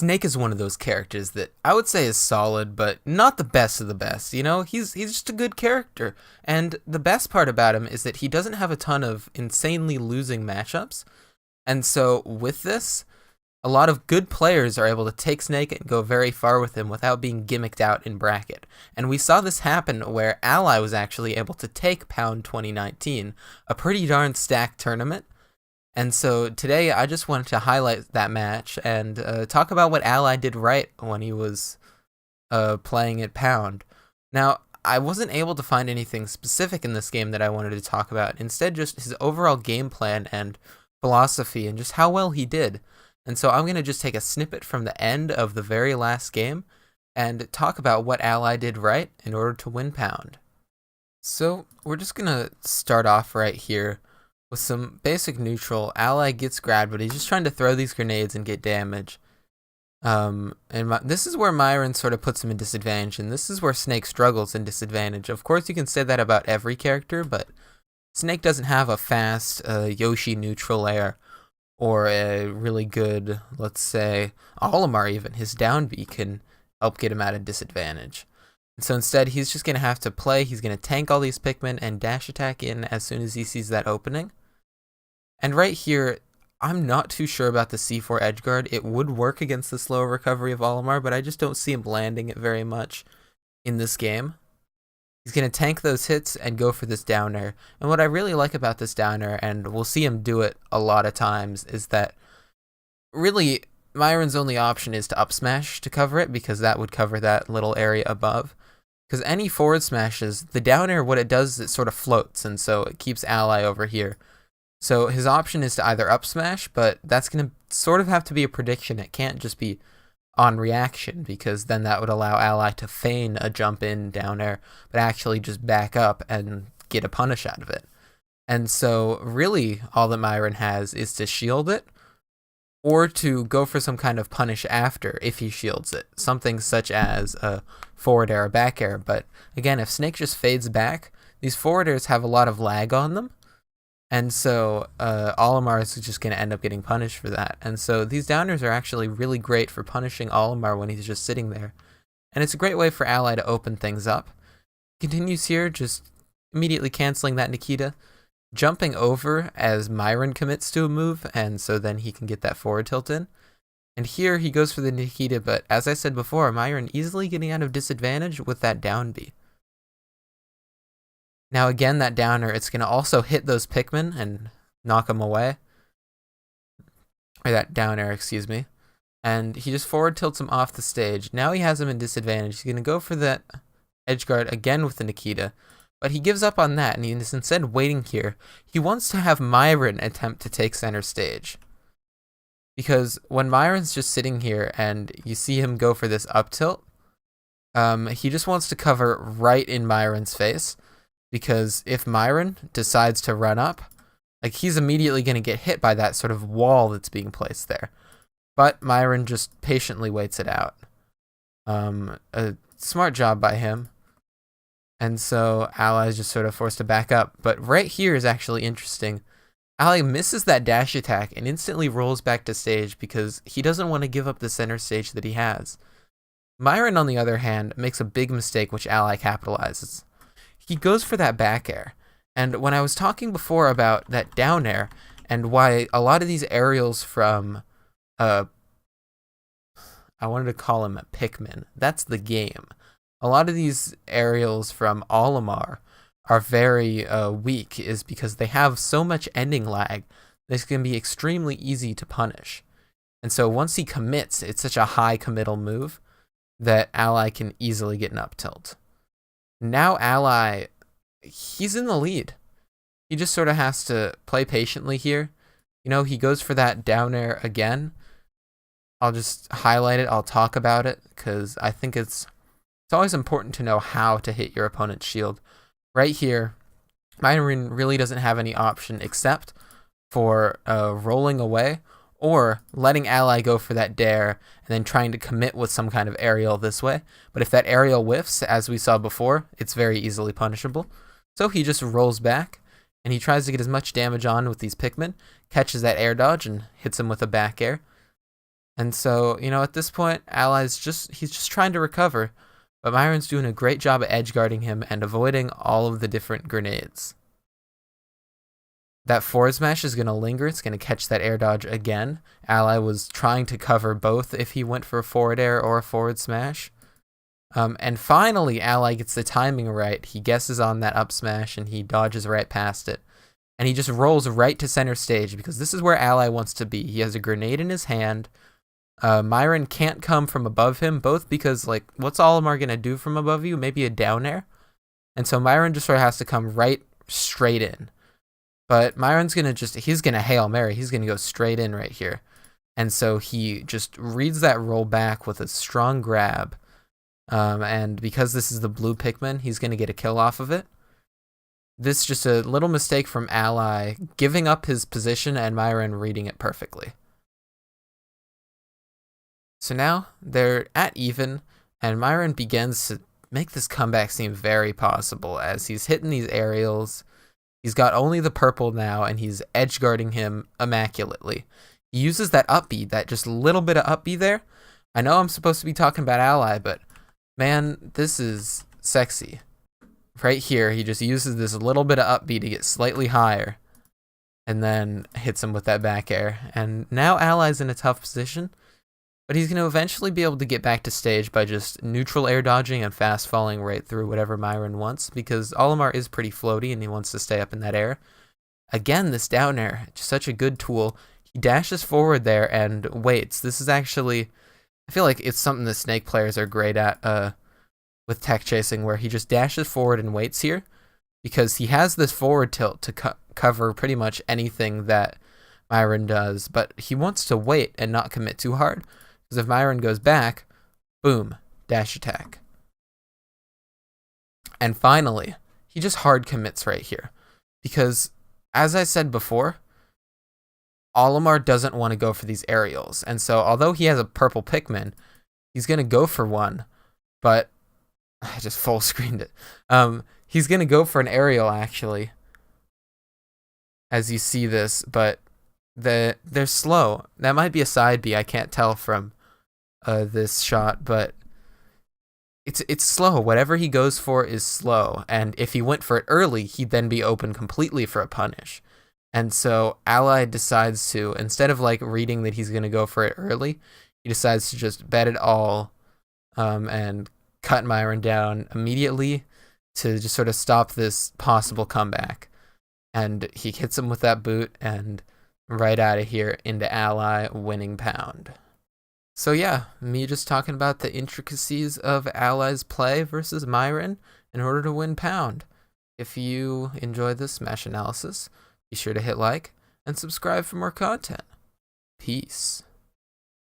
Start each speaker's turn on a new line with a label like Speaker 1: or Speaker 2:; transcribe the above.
Speaker 1: Snake is one of those characters that I would say is solid, but not the best of the best. You know, he's just a good character, and the best part about him is that he doesn't have a ton of insanely losing matchups. And so with this, a lot of good players are able to take Snake and go very far with him without being gimmicked out in bracket. And we saw this happen where Ally was actually able to take Pound 2019, a pretty darn stacked tournament. And so today I just wanted to highlight that match and talk about what Ally did right when he was playing at Pound. Now, I wasn't able to find anything specific in this game that I wanted to talk about. Instead, just his overall game plan and philosophy and just how well he did. And so I'm going to just take a snippet from the end of the very last game and talk about what Ally did right in order to win Pound. So we're just going to start off right here with some basic neutral. Ally gets grabbed, but he's just trying to throw these grenades and get damage. This is where Myron sort of puts him in disadvantage, and this is where Snake struggles in disadvantage. Of course, you can say that about every character, but Snake doesn't have a fast Yoshi neutral air or a really good, let's say, Olimar even. His down B can help get him at a disadvantage. And so instead, he's just going to have to play. He's going to tank all these Pikmin and dash attack in as soon as he sees that opening. And right here, I'm not too sure about the C4 edge guard. It would work against the slow recovery of Olimar, but I just don't see him landing it very much in this game. He's going to tank those hits and go for this down air. And what I really like about this down air, and we'll see him do it a lot of times, is that really Myron's only option is to up smash to cover it, because that would cover that little area above. Because any forward smashes, the down air, what it does is it sort of floats, and so it keeps Ally over here. So his option is to either up smash, but that's going to sort of have to be a prediction. It can't just be on reaction, because then that would allow Ally to feign a jump in down air, but actually just back up and get a punish out of it. And so really all that Myron has is to shield it, or to go for some kind of punish after if he shields it. Something such as a forward air or back air. But again, if Snake just fades back, these forward airs have a lot of lag on them. And so Olimar is just going to end up getting punished for that. And so these downers are actually really great for punishing Olimar when he's just sitting there. And it's a great way for Ally to open things up. Continues here, just immediately canceling that Nikita, jumping over as Myron commits to a move, and so then he can get that forward tilt in. And here he goes for the Nikita, but as I said before, Myron easily getting out of disadvantage with that down B. Now again, that downer, it's going to also hit those Pikmin and knock them away. Or that down air, excuse me. And he just forward tilts him off the stage. Now he has him in disadvantage. He's going to go for that edge guard again with the Nikita. But he gives up on that, and he's instead waiting here. He wants to have Myron attempt to take center stage. Because when Myron's just sitting here and you see him go for this up tilt, he just wants to cover right in Myron's face. Because if Myron decides to run up, like, he's immediately going to get hit by that sort of wall that's being placed there. But Myron just patiently waits it out. A smart job by him. And so Ally is just sort of forced to back up. But right here is actually interesting. Ally misses that dash attack and instantly rolls back to stage because he doesn't want to give up the center stage that he has. Myron, on the other hand, makes a big mistake which Ally capitalizes. He goes for that back air. And when I was talking before about that down air and why a lot of these aerials from, I wanted to call him a Pikmin. That's the game. A lot of these aerials from Olimar are very weak is because they have so much ending lag that it's going to be extremely easy to punish. And so once he commits, it's such a high committal move that Ally can easily get an up tilt. Now Ally, he's in the lead. He just sort of has to play patiently here. You know, he goes for that down air again. I'll just highlight it. I'll talk about it because I think it's always important to know how to hit your opponent's shield. Right here, Myron really doesn't have any option except for rolling away or letting Ally go for that dare and then trying to commit with some kind of aerial this way. But if that aerial whiffs, as we saw before, it's very easily punishable. So he just rolls back and he tries to get as much damage on with these Pikmin, catches that air dodge and hits him with a back air. And so, at this point, he's just trying to recover, but Myron's doing a great job at edge guarding him and avoiding all of the different grenades. That forward smash is going to linger. It's going to catch that air dodge again. Ally was trying to cover both if he went for a forward air or a forward smash. And finally, Ally gets the timing right. He guesses on that up smash and he dodges right past it. And he just rolls right to center stage because this is where Ally wants to be. He has a grenade in his hand. Myron can't come from above him, both because, what's Olimar going to do from above you? Maybe a down air? And so Myron just sort of has to come right straight in. But Myron's he's going to Hail Mary. He's going to go straight in right here. And so he just reads that roll back with a strong grab. And because this is the blue Pikmin, he's going to get a kill off of it. This is just a little mistake from Ally, giving up his position and Myron reading it perfectly. So now they're at even, and Myron begins to make this comeback seem very possible as he's hitting these aerials. He's got only the purple now, and he's edge guarding him immaculately. He uses that up B, that just little bit of up B there. I know I'm supposed to be talking about Ally, but man, this is sexy. Right here, he just uses this little bit of up B to get slightly higher, and then hits him with that back air. And now Ally's in a tough position, but he's going to eventually be able to get back to stage by just neutral air dodging and fast falling right through whatever Myron wants, because Olimar is pretty floaty and he wants to stay up in that air. Again, this down air, just such a good tool. He dashes forward there and waits. This is actually, I feel like it's something that Snake players are great at with tech chasing, where he just dashes forward and waits here, because he has this forward tilt to cover pretty much anything that Myron does, but he wants to wait and not commit too hard. Because if Myron goes back, boom, dash attack. And finally, he just hard commits right here. Because, as I said before, Olimar doesn't want to go for these aerials. And so, although he has a purple Pikmin, he's going to go for one. But, I just full screened it. He's going to go for an aerial, actually. As you see this, but they're slow. That might be a side B, I can't tell from this shot, but it's slow. Whatever he goes for is slow, and if he went for it early, he'd then be open completely for a punish. And so Ally decides to, instead of reading that he's going to go for it early, he decides to just bet it all and cut Myron down immediately to just sort of stop this possible comeback. And he hits him with that boot, and right out of here into Ally winning Pound. So yeah, me just talking about the intricacies of Ally's play versus Myron in order to win Pound. If you enjoyed this Smash analysis, be sure to hit like and subscribe for more content. Peace.